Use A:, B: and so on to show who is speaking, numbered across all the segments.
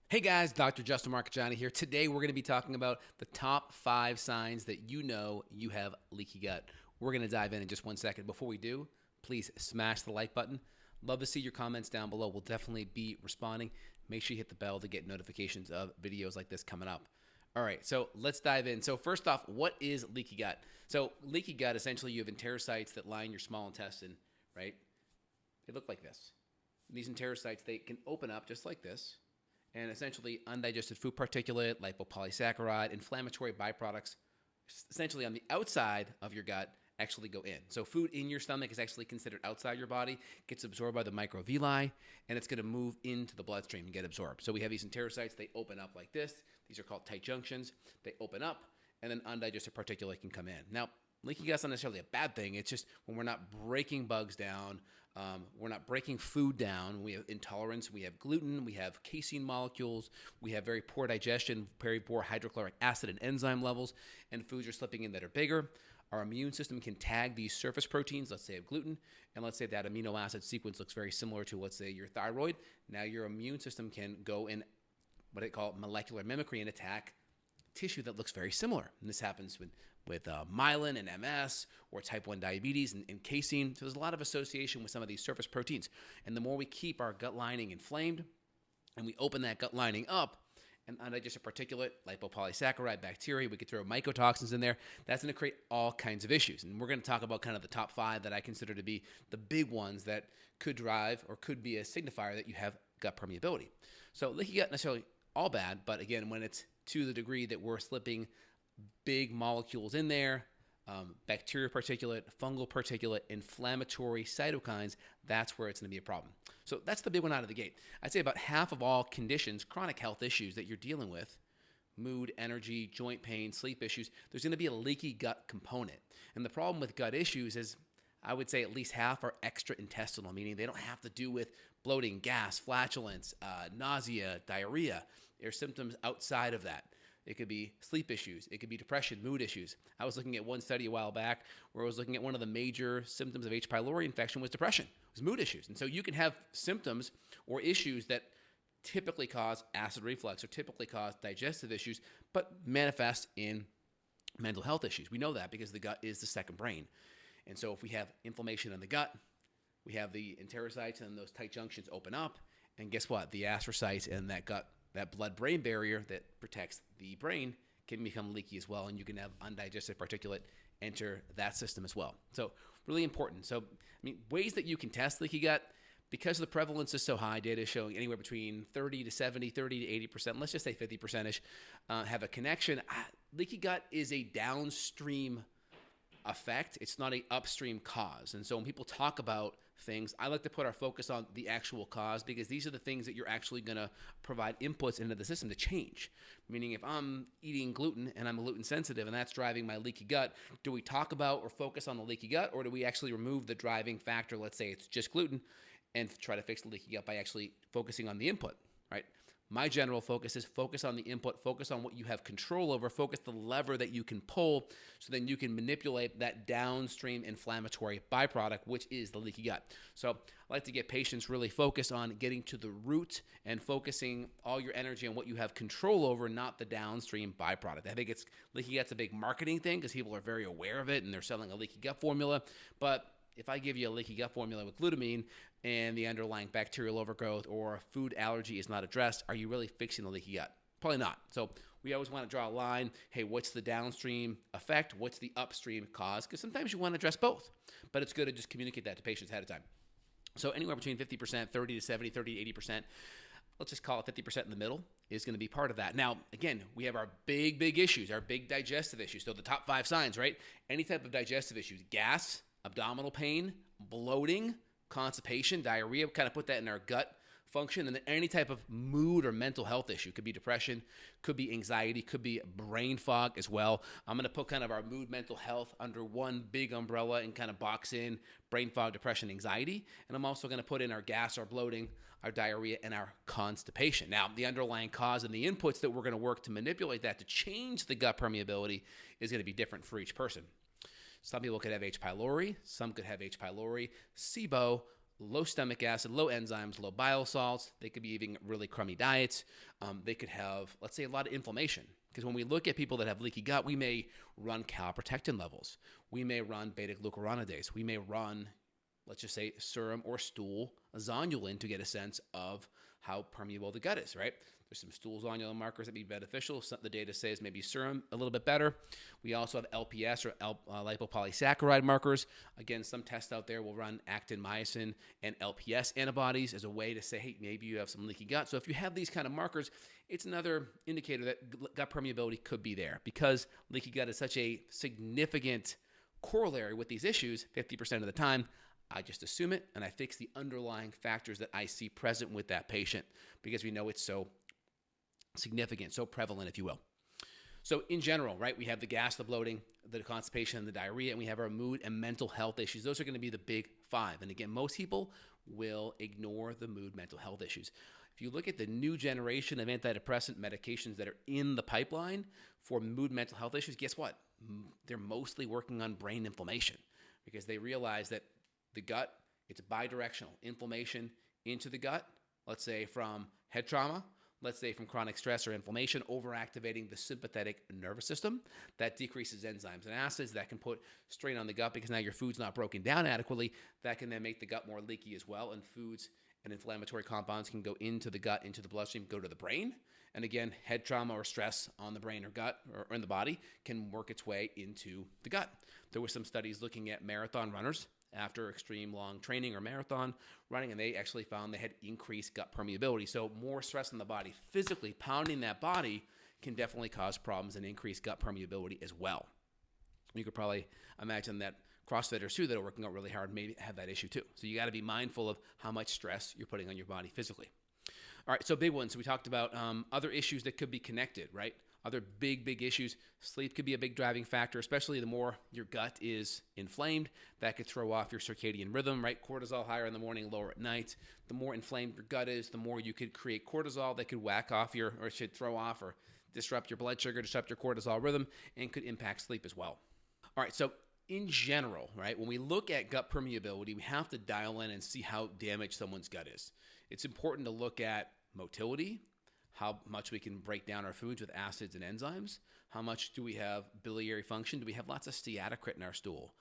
A: Hey guys, Dr. Justin Marcagiani here. Today we're going to be talking about the top 5 signs that you know you have leaky gut. We're going to dive in just 1 second. Before we do, please smash the like button. Love to see your comments down below. We'll definitely be responding. Make sure you hit the bell to get notifications of videos like this coming up. All right, so let's dive in. So first off, what is leaky gut? So leaky gut, essentially you have enterocytes that line your small intestine, right? They look like this. These enterocytes, they can open up just like this, and essentially undigested food particulate, lipopolysaccharide, inflammatory byproducts, essentially on the outside of your gut, actually go in. So food in your stomach is actually considered outside your body, gets absorbed by the microvilli, and it's going to move into the bloodstream and get absorbed. So we have these enterocytes, they open up like this. These are called tight junctions. They open up, and then undigested particulate can come in. Now, leaky gut's not necessarily a bad thing. It's just when we're not breaking bugs down, we're not breaking food down. We have intolerance. We have gluten. We have casein molecules. We have very poor digestion, very poor hydrochloric acid and enzyme levels, and foods are slipping in that are bigger. Our immune system can tag these surface proteins, let's say of gluten, and let's say that amino acid sequence looks very similar to, let's say, your thyroid. Now your immune system can go in what they call molecular mimicry and attack tissue that looks very similar. And this happens with myelin and MS or type 1 diabetes and casein. So there's a lot of association with some of these surface proteins. And the more we keep our gut lining inflamed and we open that gut lining up, and undigested particulate, lipopolysaccharide, bacteria, we could throw mycotoxins in there, that's going to create all kinds of issues. And we're going to talk about kind of the top 5 that I consider to be the big ones that could drive or could be a signifier that you have gut permeability. So leaky gut necessarily all bad, but again, when it's to the degree that we're slipping big molecules in there, bacteria particulate, fungal particulate, inflammatory cytokines, that's where it's going to be a problem. So that's the big one out of the gate. I'd say about half of all conditions, chronic health issues that you're dealing with, mood, energy, joint pain, sleep issues, there's going to be a leaky gut component. And the problem with gut issues is, I would say at least half are extraintestinal, meaning they don't have to do with bloating, gas, flatulence, nausea, diarrhea. There are symptoms outside of that. It could be sleep issues. It could be depression, mood issues. I was looking at one study a while back where I was looking at one of the major symptoms of H. pylori infection was depression. It was mood issues. And so you can have symptoms or issues that typically cause acid reflux or typically cause digestive issues, but manifest in mental health issues. We know that because the gut is the second brain. And so if we have inflammation in the gut, we have the enterocytes and those tight junctions open up. And guess what? The astrocytes and that gut, that blood-brain barrier that protects the brain can become leaky as well. And you can have undigested particulate enter that system as well. So really important. So, ways that you can test leaky gut, because the prevalence is so high, data is showing anywhere between 30 to 70, 30 to 80%, let's just say 50%-ish, have a connection. Leaky gut is a downstream effect. It's not an upstream cause. And so when people talk about things, I like to put our focus on the actual cause, because these are the things that you're actually going to provide inputs into the system to change. Meaning if I'm eating gluten and I'm gluten sensitive and that's driving my leaky gut, do we talk about or focus on the leaky gut, or do we actually remove the driving factor, let's say it's just gluten, and try to fix the leaky gut by actually focusing on the input, right? My general focus is focus on the input, focus on what you have control over, focus the lever that you can pull, so then you can manipulate that downstream inflammatory byproduct, which is the leaky gut. So I like to get patients really focused on getting to the root and focusing all your energy on what you have control over, not the downstream byproduct. I think leaky gut's a big marketing thing because people are very aware of it and they're selling a leaky gut formula, but if I give you a leaky gut formula with glutamine and the underlying bacterial overgrowth or food allergy is not addressed, are you really fixing the leaky gut? Probably not. So we always want to draw a line. Hey, what's the downstream effect? What's the upstream cause? Because sometimes you want to address both, but it's good to just communicate that to patients ahead of time. So anywhere between 50%, 30 to 70, 30 to 80%, let's just call it 50% in the middle, is going to be part of that. Now, again, we have our big issues, our big digestive issues. So the top 5 signs, right? Any type of digestive issues, gas, abdominal pain, bloating, constipation, diarrhea, we kind of put that in our gut function. And then any type of mood or mental health issue, could be depression, could be anxiety, could be brain fog as well. I'm going to put kind of our mood, mental health under one big umbrella and kind of box in brain fog, depression, anxiety. And I'm also going to put in our gas, our bloating, our diarrhea, and our constipation. Now, the underlying cause and the inputs that we're going to work to manipulate that to change the gut permeability is going to be different for each person. Some people could have H. pylori, some could have H. pylori, SIBO, low stomach acid, low enzymes, low bile salts. They could be eating really crummy diets. They could have, let's say, a lot of inflammation. Because when we look at people that have leaky gut, we may run calprotectin levels. We may run beta-glucuronidase. We may run, let's just say, serum or stool zonulin to get a sense of how permeable the gut is, right? There's some stool zonulin markers that be beneficial. The data says maybe serum a little bit better. We also have LPS or lipopolysaccharide markers. Again, some tests out there will run actin, myosin, and LPS antibodies as a way to say, hey, maybe you have some leaky gut. So if you have these kind of markers, it's another indicator that gut permeability could be there, because leaky gut is such a significant corollary with these issues. 50% of the time, I just assume it and I fix the underlying factors that I see present with that patient, because we know it's so significant, so prevalent, if you will. So in general, right, we have the gas, the bloating, the constipation, and the diarrhea, and we have our mood and mental health issues. Those are going to be the big five. And again, most people will ignore the mood, mental health issues. If you look at the new generation of antidepressant medications that are in the pipeline for mood, mental health issues, guess what? They're mostly working on brain inflammation, because they realize that the gut, it's bidirectional inflammation into the gut, let's say from head trauma, let's say from chronic stress or inflammation, overactivating the sympathetic nervous system. That decreases enzymes and acids. That can put strain on the gut, because now your food's not broken down adequately. That can then make the gut more leaky as well, and foods and inflammatory compounds can go into the gut, into the bloodstream, go to the brain. And again, head trauma or stress on the brain or gut or in the body can work its way into the gut. There were some studies looking at marathon runners after extreme long training or marathon running, and they actually found they had increased gut permeability. So more stress on the body, physically pounding that body, can definitely cause problems and increase gut permeability as well. You could probably imagine that CrossFitters too that are working out really hard maybe have that issue too. So you got to be mindful of how much stress you're putting on your body physically. All right, so big ones. So we talked about other issues that could be connected, right? Other big issues. Sleep could be a big driving factor, especially the more your gut is inflamed. That could throw off your circadian rhythm, right? Cortisol higher in the morning, lower at night. The more inflamed your gut is, the more you could create cortisol that could whack off or should throw off or disrupt your blood sugar, disrupt your cortisol rhythm, and could impact sleep as well. All right, so in general, right, when we look at gut permeability, we have to dial in and see how damaged someone's gut is. It's important to look at motility, how much we can break down our foods with acids and enzymes, how much do we have biliary function, do we have lots of steatocrit in our stool,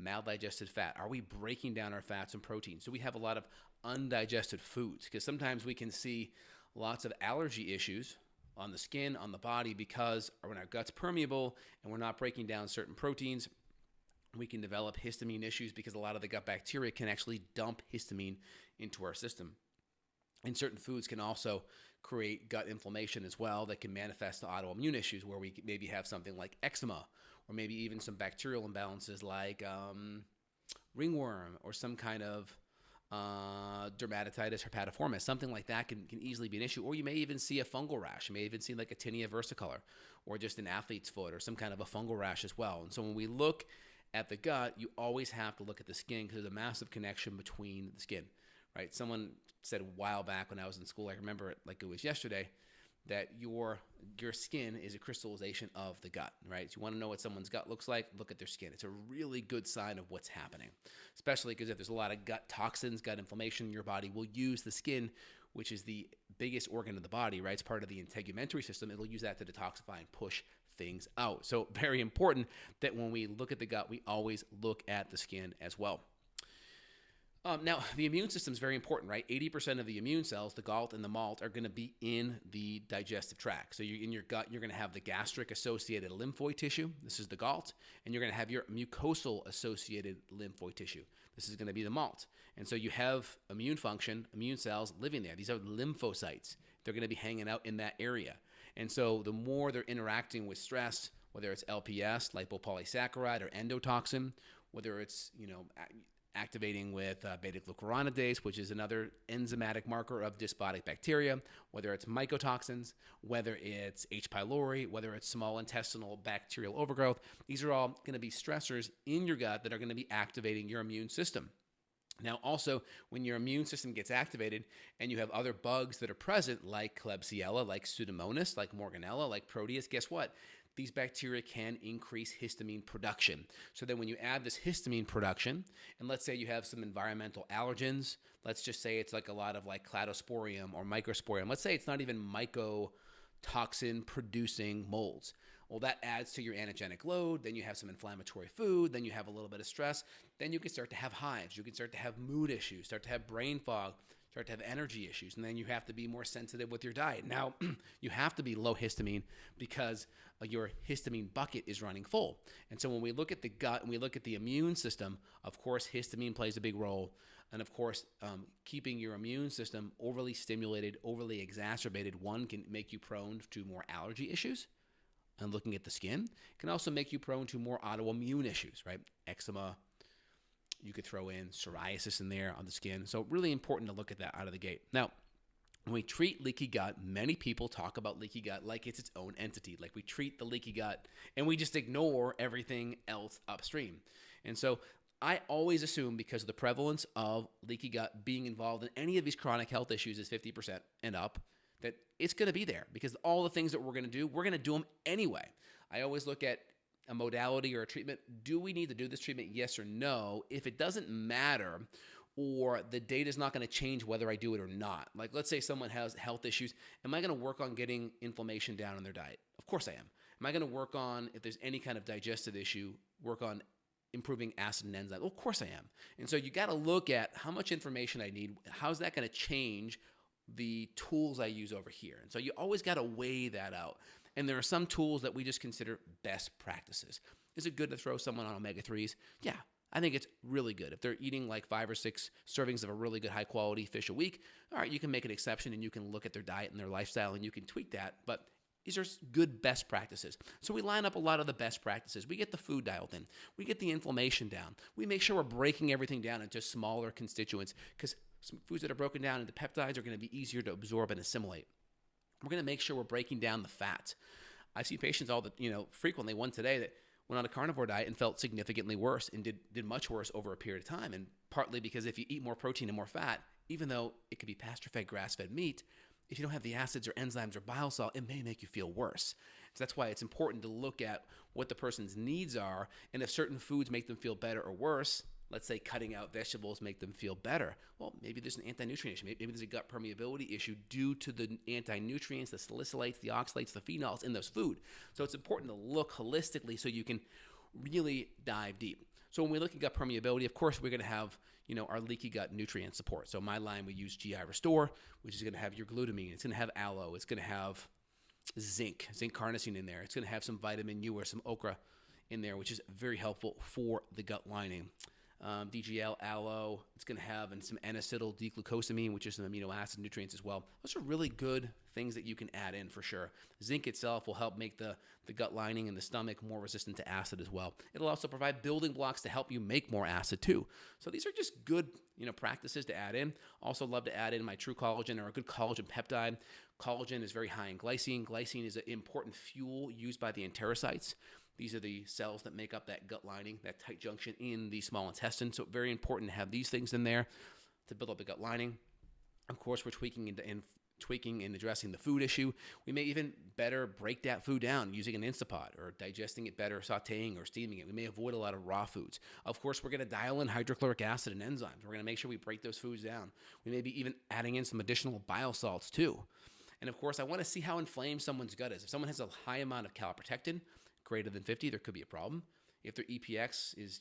A: maldigested fat, are we breaking down our fats and proteins, do we have a lot of undigested foods, because sometimes we can see lots of allergy issues on the skin, on the body, because when our gut's permeable and we're not breaking down certain proteins, we can develop histamine issues, because a lot of the gut bacteria can actually dump histamine into our system. And certain foods can also create gut inflammation as well that can manifest to autoimmune issues, where we maybe have something like eczema, or maybe even some bacterial imbalances like ringworm, or some kind of dermatitis herpetiformis. Something like that can easily be an issue. Or you may even see a fungal rash. You may even see like a tinea versicolor, or just an athlete's foot, or some kind of a fungal rash as well. And so when we look at the gut, you always have to look at the skin, because there's a massive connection between the skin, right? Someone said a while back when I was in school, I remember it like it was yesterday, that your skin is a crystallization of the gut, right? So you want to know what someone's gut looks like, look at their skin. It's a really good sign of what's happening, especially because if there's a lot of gut toxins, gut inflammation in your body, will use the skin, which is the biggest organ of the body, right? It's part of the integumentary system. It'll use that to detoxify and push things out. So very important that when we look at the gut, we always look at the skin as well. Now, the immune system is very important, right? 80% of the immune cells, the galt and the malt, are going to be in the digestive tract. So in your gut, you're going to have the gastric-associated lymphoid tissue. This is the galt. And you're going to have your mucosal-associated lymphoid tissue. This is going to be the malt. And so you have immune function, immune cells living there. These are lymphocytes. They're going to be hanging out in that area. And so the more they're interacting with stress, whether it's LPS, lipopolysaccharide, or endotoxin, whether it's, activating with beta-glucuronidase, which is another enzymatic marker of dysbiotic bacteria, whether it's mycotoxins, whether it's H. pylori, whether it's small intestinal bacterial overgrowth. These are all going to be stressors in your gut that are going to be activating your immune system. Now, also, when your immune system gets activated and you have other bugs that are present, like Klebsiella, like Pseudomonas, like Morganella, like Proteus, guess what? these bacteria can increase histamine production. So then when you add this histamine production, and let's say you have some environmental allergens, let's just say it's like a lot of like cladosporium or microsporium. Let's say it's not even mycotoxin producing molds. Well, that adds to your antigenic load. Then you have some inflammatory food. Then you have a little bit of stress. Then you can start to have hives. You can start to have mood issues, start to have brain fog, start to have energy issues. And then you have to be more sensitive with your diet. Now, you have to be low histamine because your histamine bucket is running full. And so when we look at the gut and we look at the immune system, of course, histamine plays a big role. And of course, keeping your immune system overly stimulated, overly exacerbated, one can make you prone to more allergy issues. And looking at the skin can also make you prone to more autoimmune issues, right? Eczema, you could throw in psoriasis in there on the skin. So really important to look at that out of the gate. Now, when we treat leaky gut, many people talk about leaky gut like it's its own entity. Like we treat the leaky gut and we just ignore everything else upstream. And so I always assume, because of the prevalence of leaky gut being involved in any of these chronic health issues is 50% and up, that it's going to be there, because all the things that we're going to do them anyway. I always look at a modality or a treatment. Do we need to do this treatment? Yes or no? If it doesn't matter, or the data is not going to change whether I do it or not. Like let's say someone has health issues. Am I going to work on getting inflammation down in their diet? Of course I am. Am I going to work on, if there's any kind of digestive issue, work on improving acid and enzyme? Well, of course I am. And so you got to look at how much information I need. How's that going to change the tools I use over here? And so you always got to weigh that out. And there are some tools that we just consider best practices. Is it good to throw someone on omega-3s? Yeah, I think it's really good. If they're eating like 5 or 6 servings of a really good high quality fish a week, all right, you can make an exception and you can look at their diet and their lifestyle and you can tweak that. But these are good best practices. So we line up a lot of the best practices. We get the food dialed in. We get the inflammation down. We make sure we're breaking everything down into smaller constituents, because some foods that are broken down into peptides are going to be easier to absorb and assimilate. We're going to make sure we're breaking down the fat. I see patients frequently, one today that went on a carnivore diet and felt significantly worse and did much worse over a period of time. And partly because if you eat more protein and more fat, even though it could be pasture-fed, grass-fed meat, if you don't have the acids or enzymes or bile salt, it may make you feel worse. So that's why it's important to look at what the person's needs are, and if certain foods make them feel better or worse. Let's say cutting out vegetables make them feel better. Well, maybe there's an anti-nutrient issue. Maybe there's a gut permeability issue due to the anti-nutrients, the salicylates, the oxalates, the phenols in those food. So it's important to look holistically so you can really dive deep. So when we look at gut permeability, of course, we're going to have our leaky gut nutrient support. So in my line, we use GI Restore, which is going to have your glutamine. It's going to have aloe. It's going to have zinc carnosine in there. It's going to have some vitamin U or some okra in there, which is very helpful for the gut lining. DGL, aloe, it's going to have, and some N-acetyl D-glucosamine, which is some amino acid nutrients as well. Those are really good things that you can add in for sure. Zinc itself will help make the gut lining and the stomach more resistant to acid as well. It'll also provide building blocks to help you make more acid too. So these are just good practices to add in. Also love to add in my True Collagen, or a good collagen peptide. Collagen is very high in glycine. Glycine is an important fuel used by the enterocytes. These are the cells that make up that gut lining, that tight junction in the small intestine. So very important to have these things in there to build up the gut lining. Of course, we're tweaking and addressing the food issue. We may even better break that food down using an Instapot, or digesting it better, sauteing or steaming it. We may avoid a lot of raw foods. Of course, we're going to dial in hydrochloric acid and enzymes. We're going to make sure we break those foods down. We may be even adding in some additional bile salts too. And of course, I want to see how inflamed someone's gut is. If someone has a high amount of calprotectin, greater than 50, there could be a problem. If their EPX is,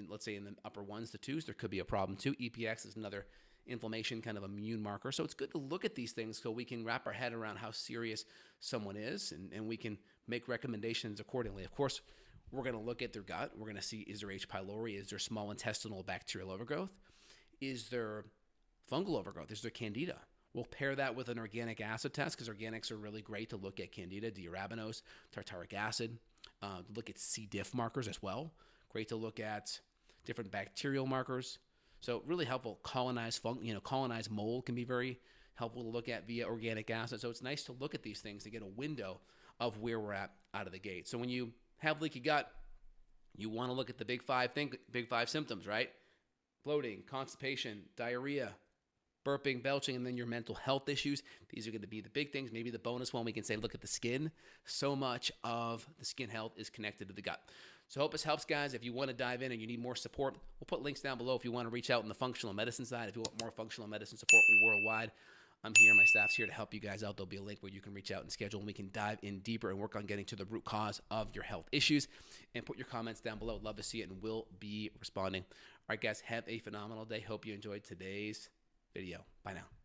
A: let's say in the upper 1s to 2s, there could be a problem too. EPX is another inflammation kind of immune marker. So it's good to look at these things so we can wrap our head around how serious someone is, and we can make recommendations accordingly. Of course, we're going to look at their gut. We're going to see, is there H. pylori? Is there small intestinal bacterial overgrowth? Is there fungal overgrowth? Is there candida? We'll pair that with an organic acid test, because organics are really great to look at candida, d-arabinose, tartaric acid. Look at C. diff markers as well. Great to look at different bacterial markers. So really helpful. Colonized mold can be very helpful to look at via organic acid. So it's nice to look at these things to get a window of where we're at out of the gate. So when you have leaky gut, you want to look at the big five symptoms, right? Bloating, constipation, diarrhea, burping, belching, and then your mental health issues. These are going to be the big things. Maybe the bonus one, we can say, look at the skin. So much of the skin health is connected to the gut. So hope this helps, guys. If you want to dive in and you need more support, we'll put links down below if you want to reach out on the functional medicine side. If you want more functional medicine support worldwide, I'm here. My staff's here to help you guys out. There'll be a link where you can reach out and schedule, and we can dive in deeper and work on getting to the root cause of your health issues. And put your comments down below. Love to see it, and we'll be responding. All right, guys, have a phenomenal day. Hope you enjoyed today's video. Bye now.